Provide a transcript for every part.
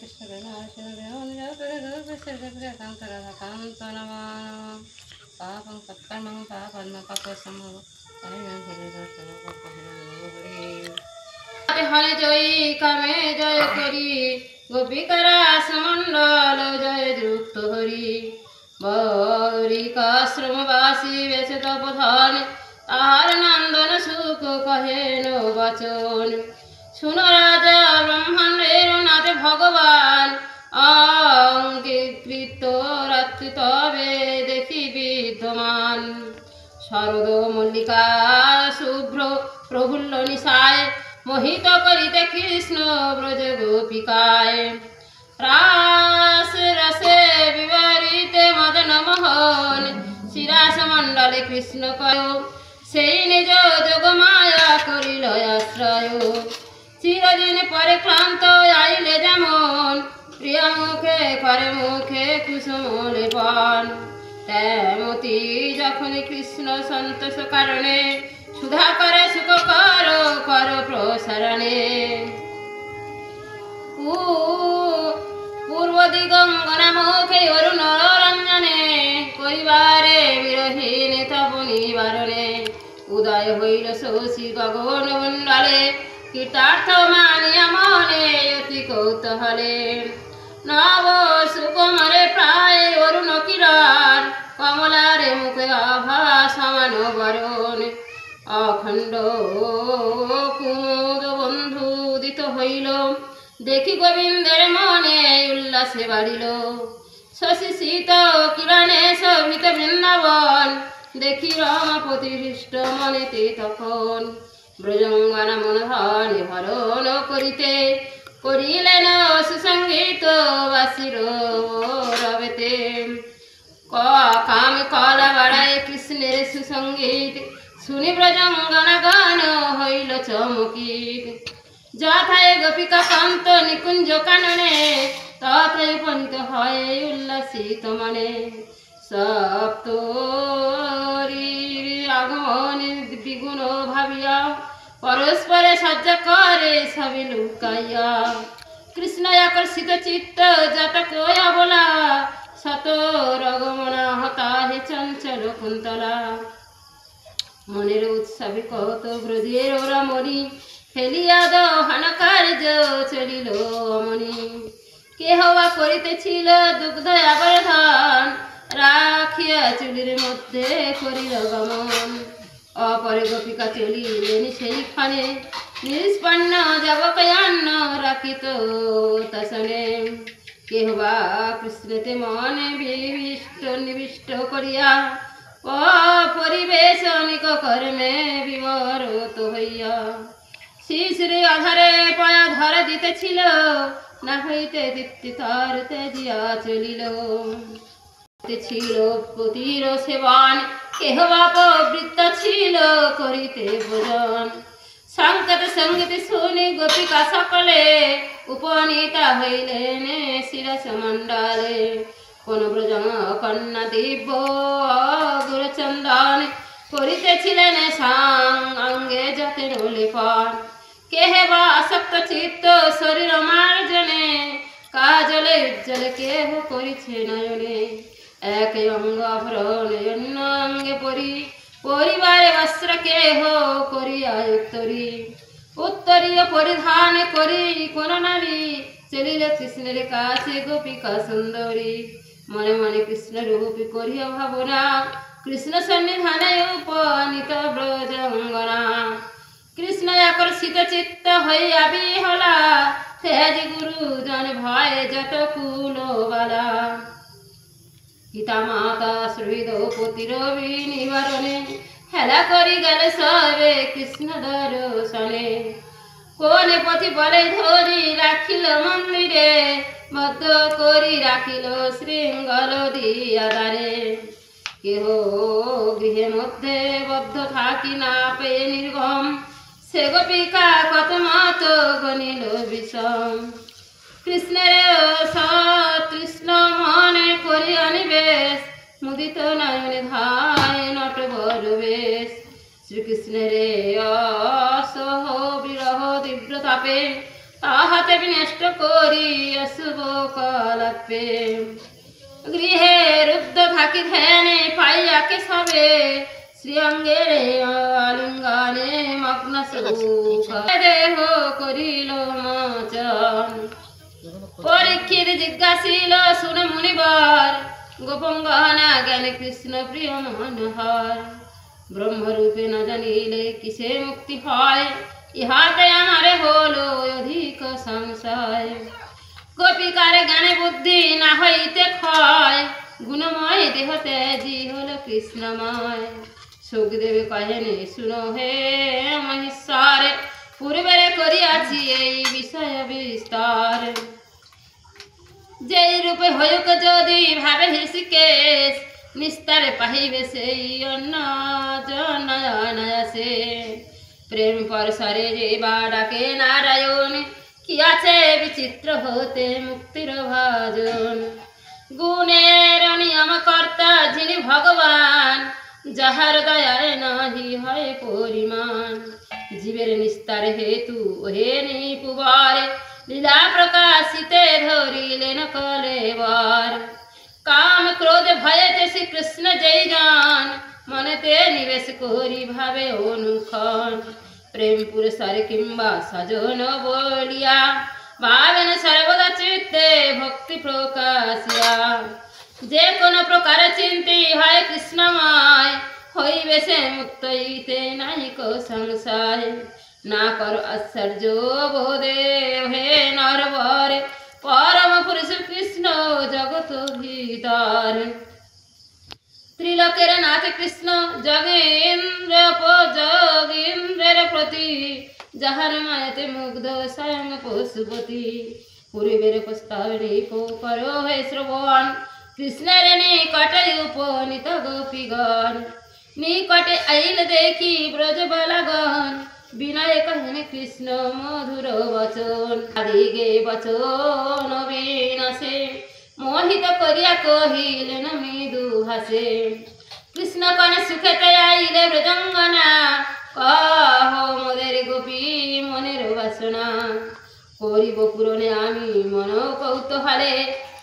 কৃষ্ণ কান্ত নম পাপং সৎকর্মং পাপন্ন পাপসম্ভব হরে জয়ী কামে জয় করি গোপিকারা সমণ্ডল জয় যুক্ত হরি বরিকাশ্রমবাসী বেশ তপধন তাহার নন্দন সুখ কহেন বচন শুনো রাজা ব্রহ্মাণ্ডের নাথ ভগবান অঙ্গীকৃত রাত্রি তবে দেখি বিদ্যমান শরদ মল্লিকা শুভ্র প্রফুল্ল নিশায় মোহিত করিতে কৃষ্ণ ব্রজ গোপিকায় রাস রসে বিবরিতে মদন মোহন শিরাস মণ্ডলে কৃষ্ণ কয় সেই নিজ যোগ মায়া করিল আশ্রয় চিরদিন পরে ক্লান্ত আইলে যেমন প্রিয় মুখে করে মুখে কুসুমলে পান তেমতি যখন কৃষ্ণ সন্তোষ কারণে সুধা করে সুখ কর প্রসারণে পূর্ব দিগঙ্গনা মুখে অরুণ রঞ্জনে পরিবারে বিরহীন তব নিবারণে উদয় হইল শশী গগন মণ্ডলে কীর্তার্থ মানিয়া মনে অতি কৌতূহলে নব সুকমলে প্রায় অরুণ কিরণ কমলারে মুখে আভা সমান বরণ অখণ্ড কুমুদ বন্ধু উদিত হইল দেখি গোবিন্দের মনে উল্লাসে বাড়িল শশী শীত কিরণে শোভিত বৃন্দাবন দেখি রমাপতি হৃষ্ট মনেতে তখন ব্রজঙ্গনা মনোহনে হরণ করিতে করিলেন সুসঙ্গীত বাসির রবেতে কাম কলা বাড়ায় কৃষ্ণের সুসঙ্গীত শুনি ব্রজঙ্গনা গান হইল চমকিত যথায় গোপিকা কান্ত নিকুঞ্জ কাননে তথায় উপনীত হয় উল্লাসিত মনে সপ্তরীর আগমন দ্বিগুণ ভাবিয়া পরস্পরে সজ্জা করে সবে লুকাইয়া কৃষ্ণ আকর্ষিত চিত্ত যত কয়া বলা শত রগমনা হতাহে চঞ্চল কুন্তলা মনের উৎসবে কত ব্রজের রমণী ফেলিয়া দহন কার্য চলিল অমনি কেহ বা করিতেছিল দুগ্ধ আবর্ধন রাখিয়া চুলির মধ্যে করিল গমন অপরে গোপিকা চলিলেন সেইখানে নিষ্পন্ন যাবকয়ান্ন রাখিত তসনে কেহ বা কৃষ্ণতে মনে নিবিষ্ট করিয়া পরিবেশনিক কর্মে বিবরত হইয়া শিশির আধারে পয়া ধরে দিতেছিল না হইতে দীপ্তি তার তেজিয়া চলিল ছিল পতির সেবন কেহ বা প্রবৃত্ত ছিল করিতে ভোজন সংকট সঙ্গীত শুনি গোপিকা সকলে উপনীতা হইলেন শিরস মণ্ডলে কোন ব্রজ কন্যা দিব্য গুরুচন্দন করিতেছিলেন অঙ্গে যতের লেপন কেহে বা আসক্ত চিত্ত শরীর মার্জনে কাজলে উজ্জ্বল কেহ করিছে নয়নে এক অঙ্গ অভরণ অন্য অঙ্গে পরিবারে বস্ত্র কেহ করিয়া উত্তরীয় পরিধান করি কোন নারী চলিল কৃষ্ণের কাছে গোপিকা সুন্দরী মনে মনে কৃষ্ণ রূপী করিয়া ভাবনা কৃষ্ণ সন্নিধানে উপনীত ব্রজঙ্গনা কৃষ্ণ আকর্ষিত চিত্ত হইয়া বিহলা তেজ গুরুজন ভয়ে যত কুলবালা পিতা মাতা সুহৃদ পতির নিবারণে হেলা করি গেল সবে কৃষ্ণ দর্শনে কোনে পথি বলে ধরি রাখিল মন্দিরে বদ্ধ করি রাখিল শৃঙ্গল দিয়া দ্বারে কেহ গৃহে মধ্যে বদ্ধ থাকি না পেয়ে নির্গম সে গোপিকা কত মত গণিল বিষম কৃষ্ণের সতৃষ্ণ মনে করি অনিবেশ মুদিত নয়নে ধায় নট বড় বেশ শ্রীকৃষ্ণের অসহ বিরহ তীব্র তাপে তাহাতে বিনষ্ট করি অশুভ কলাপে গৃহে রুদ্ধ থাকি ধ্যানে পাইয়াকে সবে শ্রীঅঙ্গের আলিঙ্গনে মগ্ন সুখ দেহ করিল মোচন পরীক্ষিত জিজ্ঞাসিল শুন মুনিবার গোপন গহনা জ্ঞান কৃষ্ণ প্রিয় মনোহর ব্রহ্মরূপে না জানিলে কিসে মুক্তি হয় ইহাতে আমারে হলো অধিক সংশয় গোপিকার জ্ঞানে বুদ্ধি না হইতে ক্ষয় গুণময় দেহ তেজি হল কৃষ্ণময় সুখদেবে কহেনে শুনো হে মহেশ্বর পূর্বেরে করিয়াছি এই বিষয় বিস্তার যেই রূপে হয়ুক যদি ভাবে হৃষিকেশ নিস্তারে পাহিবে সেই অন্য জনয়াসে প্রেম পরশরে যে বা ডাকে নারায়ণ কি আছে বিচিত্র হতে মুক্তির ভাজন গুণের নিয়ম কর্তা যিনি ভগবান যাহার দয়ায় নাহি হয় পরিমাণ জীবের নিস্তার হেতু হে নিপুবারে লীলা প্রকাশিতে ধরিলেন কলেবার কাম ক্রোধ ভয়েতে শ্রীকৃষ্ণ যেই যান মনেতে নিবেশ করি ভাবে অনুক্ষণ প্রেম পুরুষার কিংবা সজন বলিয়া ভাবেন সর্বদা চিত্তে ভক্তি প্রকাশিয়া যে কোন প্রকার চিন্তি হয় কৃষ্ণময় হইবে সে মুক্ত ইতে নাহিক সংশয় না কর আশ্চর্য বোধে হে নরবরে পরম পুরুষ কৃষ্ণ জগত ভিতর ত্রিলোকের নাথ কৃষ্ণ যোগীন্দ্রের প্রতি যাহার মায়াতে মুগ্ধ স্বয়ং পশুপতি পূর্বের প্রস্তাবে করো হে শ্রবণ কৃষ্ণের নিকটে উপনীত গোপীগণ নিকটে আইল দেখি ব্রজবালাগণ বিনয় কহেন কৃষ্ণ মধুর বচন আদিগে বচন বিনাশে মোহিত করিয়া কহিলেন মৃদু হাসে কৃষ্ণ কনে সুখেতে আইলে ব্রজঙ্গনা কহ মোদের গোপী মনের বাসনা করিব পূরণে আমি মন কৌতূহলে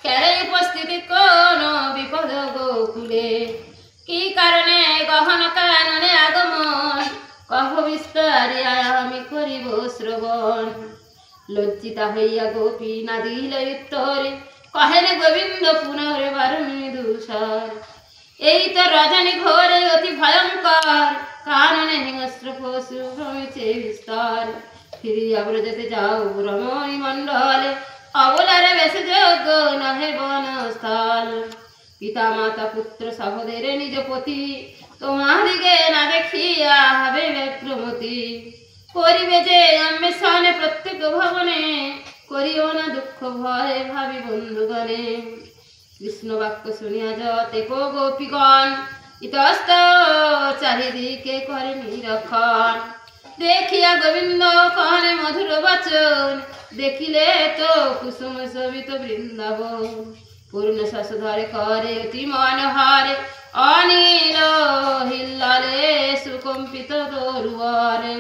কেরে উপস্থিতি কোন বিপদ গোকুলে কি কারণে গহন কাননে আগমন কহ বিস্তারে আমি করিব শ্রবণ লজ্জিতা হইয়া গোপী না দিল উত্তরে কহেন গোবিন্দ পুনর্বার মৃদুস্বর এই তো রজনী ঘোরে অতি ভয়ঙ্কর কাননে হিংস্র পশু ভ্রমিছে বিস্তর ফিরিয়া ব্রজতে যাও রমণী মণ্ডলে অবলারে বেশে যোগ্য নহে বনস্থল পিতা মাতা পুত্র সহোদর নিজ পতি তোমাদিকে না দেখিয়া হবে ব্যগ্রমতি করিবে যে অন্বেষণে প্রত্যেক ভবনে করিও না দুঃখ ভয়ে ভাবি বন্ধুগণে কৃষ্ণ বাক্য শুনিয়া যতে কো গোপীগণ ইতস্ত চারিদিকে করে নিরক্ষণ দেখিয়া গোবিন্দ কহনে মধুর বচন দেখিলে তো কুসুম শোভিত বৃন্দাবন পূর্ণ শশ ধরে করে অতি মনোহরে অনিল হিল্লালে সুকম্পিত তরুয়ারে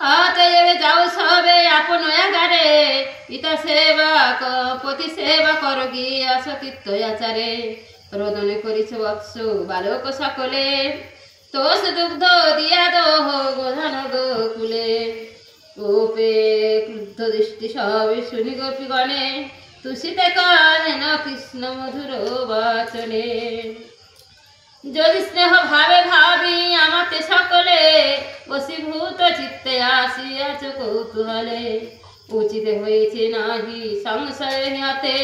অতএব যাও সবে আপন আগারে পিতা সেবা পতি সেবা কর গিয়া সতীত্ব আচারে রোদনে করিছ বৎস বালক সকলে তোষ দুগ্ধ দিয়া দোহ গোধন গোকুলে গোপে ক্রুদ্ধ দৃষ্টি সবে শুনি গোপীগণে তুষিতে কানেন কৃষ্ণ মধুর বাচনে যদি স্নেহ ভাবে ভাবি আমাতে সকলে বশীভূত চিত্তে আসিয়াছ কৌতূহলে উচিত হয়েছে নাহি সংশয় হাতে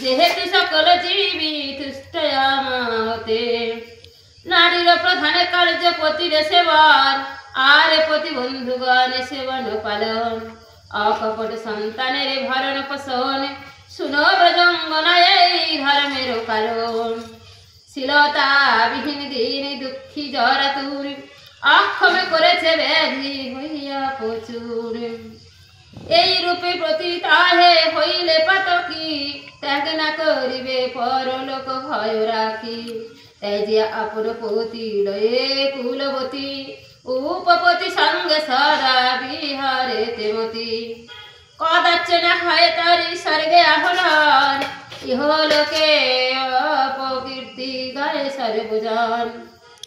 যেহেতু সকল জীবী তুষ্ট আমাতে নারীর প্রধান কার্য পতির সেবন আর প্রতি বন্ধুগণ সেবন পালন অকপট সন্তানের ভরণ পোষণ শুনো ব্রজঙ্গনা এই ধর্মের কারণ শিলতা বিহীন দিন দুঃখী জরাতুর অক্ষমে করেছে ব্যাধি হইয়া প্রচুর এই রূপে প্রতিতাহে হইলে পাতকি ত্যাগ না করিবে পরলোক ভয় রাখি ত্যাজিয়া আপন পতি লয়ে কুলবতী উপপতি সঙ্গে সদা বিহারেতে মতি কদাচন হয় তারি স্বর্গে আহরণ ইহলোকে অপকীর্তি গায়ে সর্বজন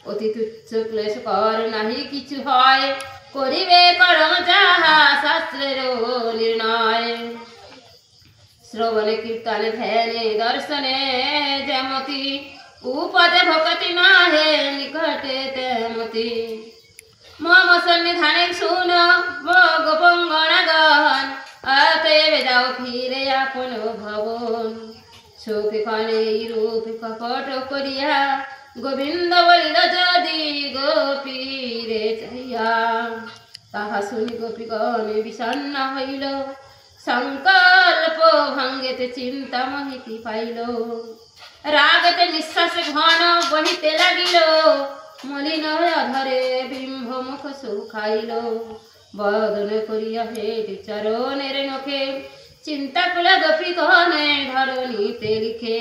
অতি তুচ্ছ ক্লেশ কর নাহি কিছু হয় করিবে করম যাহা শাস্ত্রের নির্ণয় শ্রবণে কীর্তনে ধ্যানে দর্শনে যেমতি উপদে ভকতি নহে নিকটে তেমতি মম সন্নিধানে শুন গোপঙ্গণগণ অতএব যাও ফিরে আপন ভবন সুখে ক্ষণে রূপ কপট করিয়া গোবিন্দ বলিল যদি গোপীরে চাইয়া তাহা শুনি গোপীগণে বিষণ্ণ হইল সংকল্প ভঙ্গেতে চিন্তা মহিতি পাইল রাগতে নিঃশ্বাস ঘন বহিতে লাগিল মলিন অধরে বিম্ব মুখ শুখাইল বদন করিয়া হেঁটে চরণের নখে চিন্তা কুলা গোপীগণে ধরণীতে লিখে